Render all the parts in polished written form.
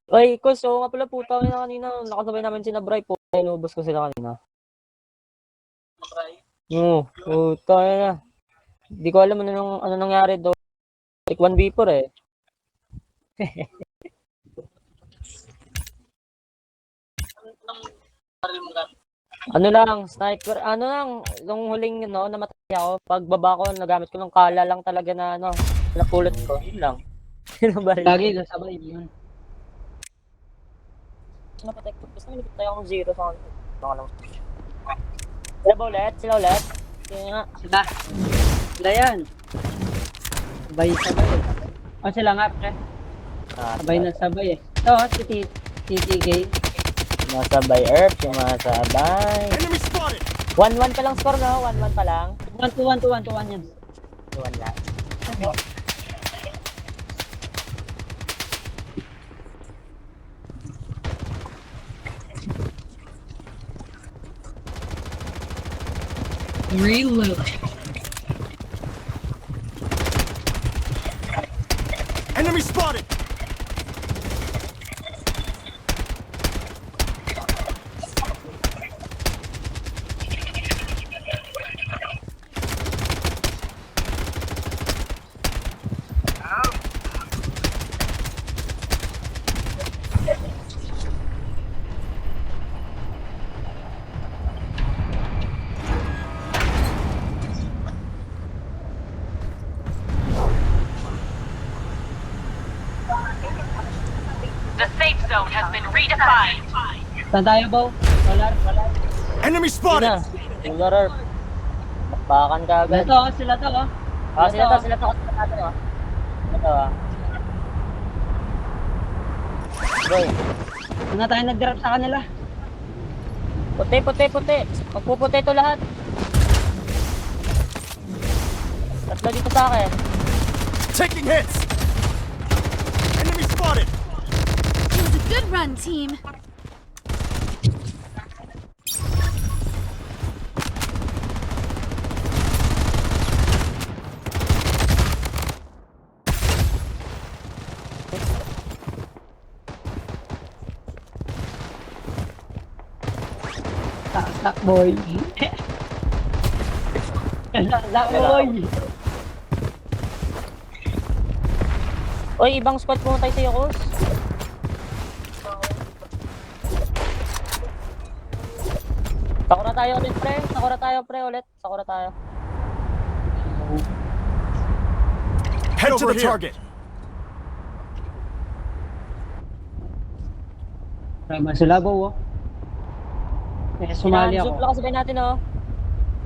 Ay, Kos, oo nga pala, puta na kanina. Nakasabay namin si Bray po. Inubos ko sila kanina. Oo, puta na. Hindi ko alam ano nangyari doon. Like 1v4 eh. Ano lang, sniper, ano lang, nung huling namatay ako, pagbaba ko, nagamit ko ng kala lang talaga na napulot ko, yun lang. Lagi kasabay yun. Napatay ko, basta nilipit tayo akong 0 sa kanila. Sila ba ulit? Sila ulit? Sila nga. Sila yan. Sabay. O sila nga, pre. Sabay na sabay eh. Ito, si TTK. Sumasabay, Erp, sumasabay. 1-1 pa lang score, no? 1-1 pa lang. 1-1 yan. 1 lang. Reload. Enemy spotted! The safe zone has been redefined. Saan tayo, Bo? Solar. Enemy Yun spotted! na. Solar Erp. Bakbakan ka agad. Sila to. Sila to kasama natin, oh. Ito, ah. Boy. Una tayo nag-drop sa kanila. Puti. Magpuputi ito lahat. Tatlo dito sa akin. Taking hits! Enemy spotted! It was a good run, team. Tak boy. Tak boy. Oy, ibang squad pumunta tayo sa'yo, Kos. Sakura tayo ulit, pre. Ulit. Sakura tayo. Head to the target! Tama sila, Bo. Sumali Sinanzo ako. pala kasabay natin, oh.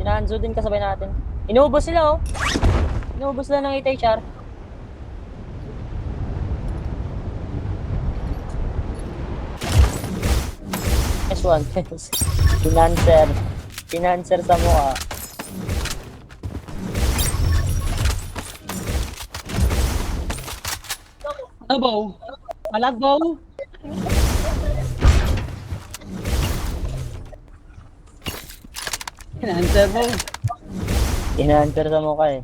Sinanzo din kasabay natin. Inuubos sila, oh. Inuubos sila ng 8 HR. S1. Financer sa mukha. Ano, Bo? Malag, Bo? Answer, Bo. Financer sa mukha, eh.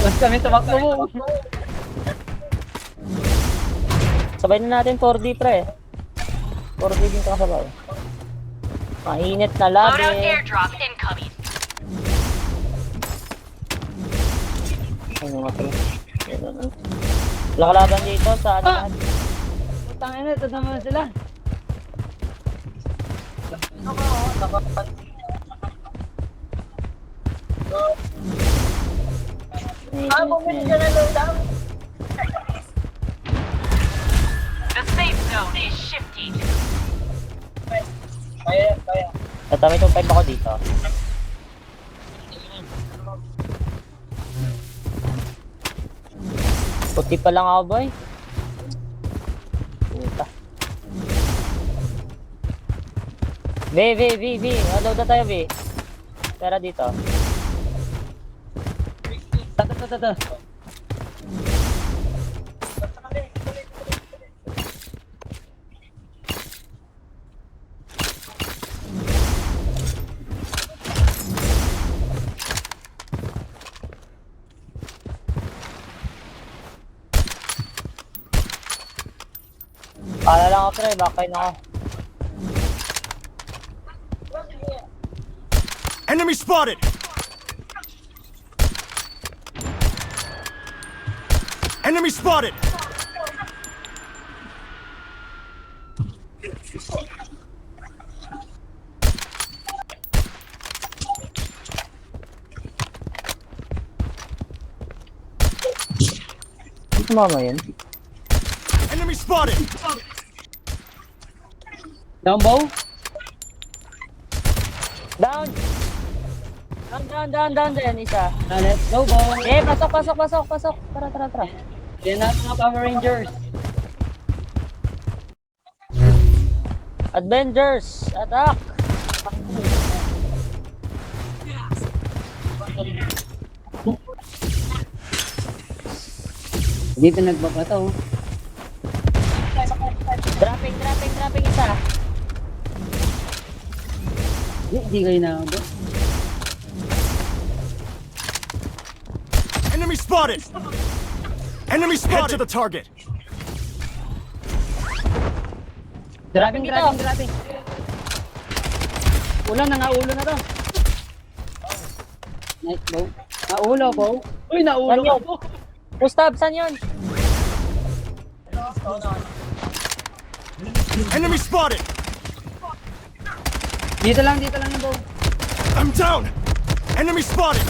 Basta kami tumakbo mo. Sabay na natin 4D, pre. 4D din kasabay. Mainit na labi. Loadout airdrop incoming. Ano nga pala? Lakalaban dito sa lahat. Putang ina, ito naman sila. The safe zone is shifting. Tatami itong 5 ako dito. Puti pa lang ako, boy. Puta. V. Load na tayo, V. Pera dito. Tata. Kala lang ako, pre. Bakay na ako. Enemy spotted! Enemy spotted! Hindi sumama yun. Enemy spotted! Down bow. Down! Down din, isa. Let's go, bow. Eh, pasok. Tara. Yan na mga Power Rangers. Avengers, attack! Hindi pinagbabato. Dropping isa. Hindi kayo na, boss. Enemy spotted! Enemy spotted! Head to the target! Dropping. Dito. Ulo na to. Nice, bow. Naulo, bow. Uy, naulo Saan ka, yun? bow. Gustav, saan yun? Enemy spotted! Dito lang yung bow. I'm down! Enemy spotted!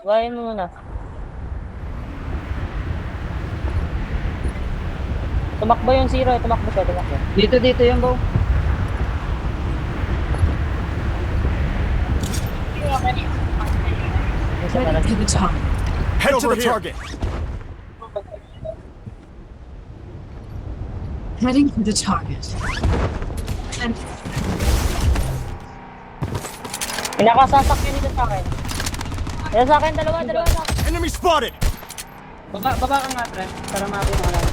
Buhayin mo muna. Tumakbo yung zero, tumakbo siya. Dito yung bow. Heading to the target. Head to the target! Heading to the target. And Pinakasasakyan nito sa akin. Dalawa sa akin, dalawa sa akin. Enemy spotted! Baba ka nga, pre. Para makabuhin mo lang.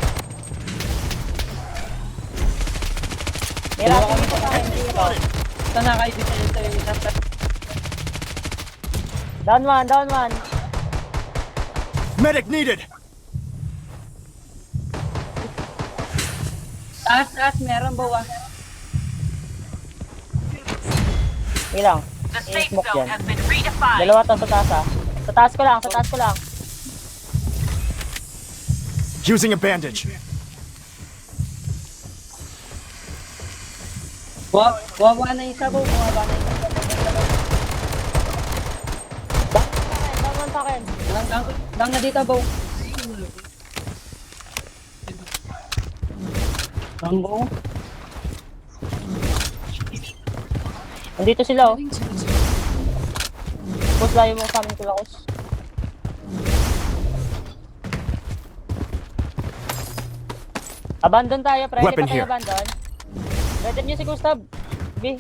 Nirating dito sa akin, Enemy zero. spotted! Ito na kayo dito yung isa, pre. Down one. Medic needed! Taas, meron, bow, ah. Ilang. The safe Smoke zone yan. has been redefined. Dalawa to sa taas ah. Sa taas ko lang. Using a bandage. Wawa na isa, bow. Down one sa akin. Down na dito, bow. Down, bow. Nandito sila oh. heading to the target. Push layo mo sa amin kulakos. Abandon tayo, pre. Weapon Hindi pa tayo here. abandon. Ready niyo si Gustav. B.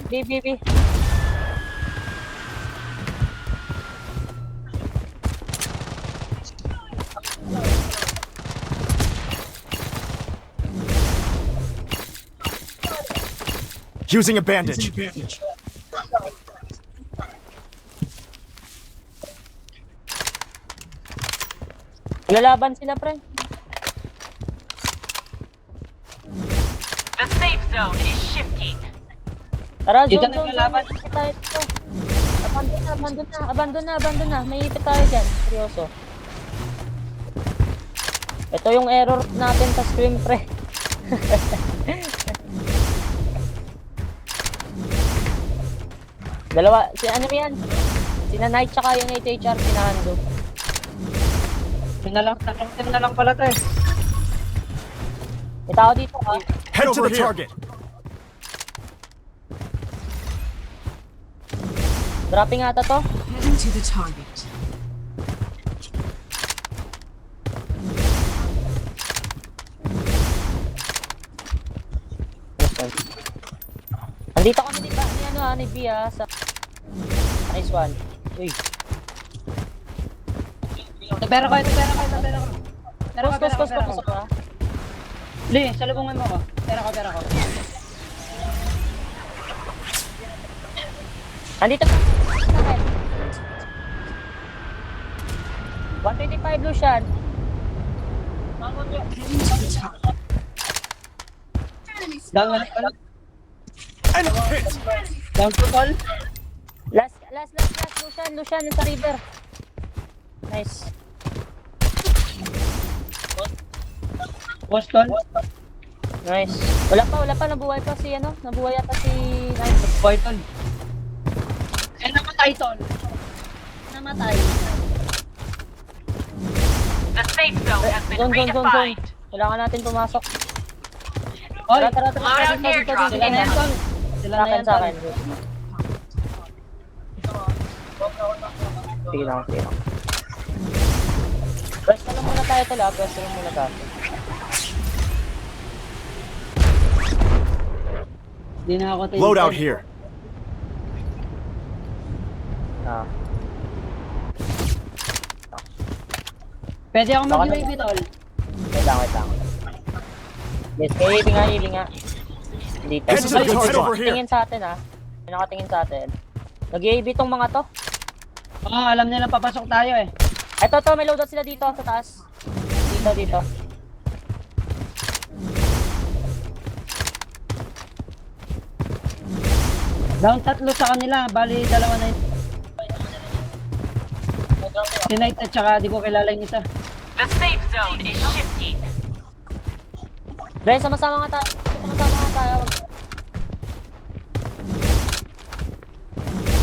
Using a bandage. Lalaban sila, pre. The safe zone is shifting. Tara, Dito zone. naglalaban. May ipit tayo dito. Abandon na. May ipit tayo dyan. Seryoso. Ito yung error natin sa scrim, pre. Dalawa, si ano yan? Sina Knight tsaka yung 8HR pinahando. Yun na lang pala to, eh. May tao dito ha. Head to the target. Dropping ata to. Heading to the target. Andito kami ni B sa nice one. Uy. Pera ko. Pasok ha. Li, salubungan mo ko. Pera ko. Andito. sa akin. 125 Lucian. Heading to the target. Down na tol. Enemy hit! Down to tol. Last, Lucian sa river. Nice. Post tol. Nice. Wala pa, nabuhay pa si ano, nabuhay yata si Nice. Boy tol. Namatay tol. Namatay. The safe zone has been Zone. redefined. Kailangan natin pumasok. Oy, Tara. Loadout airdrop sila na yan tol. Sila na yan Sa tol. akin. Sige lang. Pwesto lang muna tayo tala, pwesto lang muna tayo. Hindi na ako tayo. Loadout here. Ah. Pwede ako mag-UAV tol. Wait lang. Yes, healing nga. Dito. This is a good May spot. nakatingin sa atin ah. May nakatingin sa atin. Nag-AV tong mga to. Oo, alam nila papasok tayo eh. Ito, may loadout sila dito sa taas. Dito. Down tatlo sa kanila, bali dalawa na yun. Si Knight at saka di ko kilala yung isa. The safe zone is shifting. Dahil sama-sama nga tayo.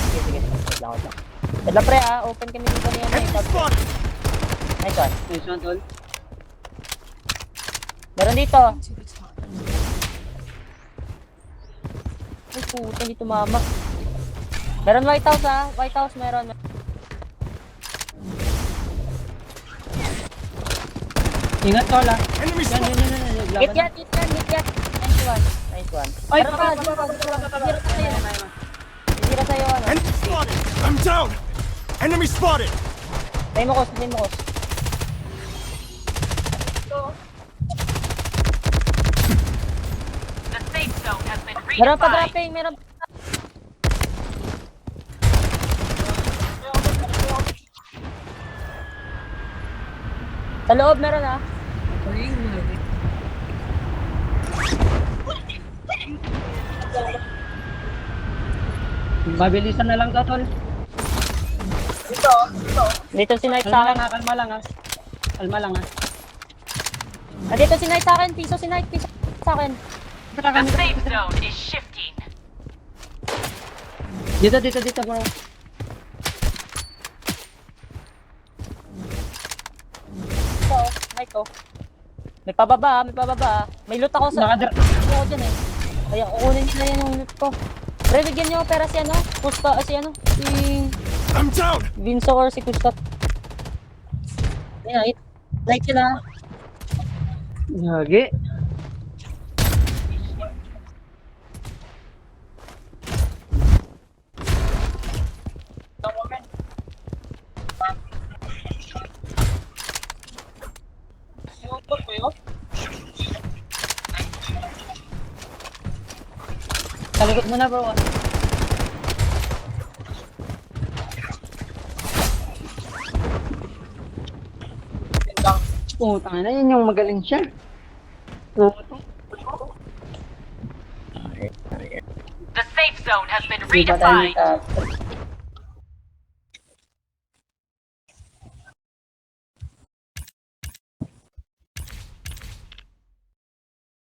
Sige. Wait lang. Wala pre ah, open kami dito niya. Enemy spotted! Nice one. Nice one tol. Meron dito. To the target. Ay puta, hindi tumama. Meron White House ah. White House meron. Ingat tol ah. Enemy Yan. Hit Laban. yan. Nice one. Ay, Meron pa. Hira sa'yo ano. Enemy spotted! I'm down! Enemy spotted! Tayo mo kos. The safe zone has been Meron pa redefined. dropping, meron. Sa loob meron ah. Reloading. Mabilisan na lang to tol. Dito si Knight sa akin. Kalma lang ah. Kalma lang ah. Dito si Knight sa akin. Piso si Knight. Piso sa akin. The safe zone is shifting. Dito bro. Ito, Knight oh. May pababa. May loot ako sa... Nakadra- ako dyan eh. Kaya kukunin nila yan yung loot ko. Pre, bigyan niyo ako pera si ano? Si I'm down! Vinso or si Gustav. Ayan, like sila. Gagi. Talikot mo na bro. Tanga na yun yung magaling siya. The safe zone has been Di ba tayo redefined.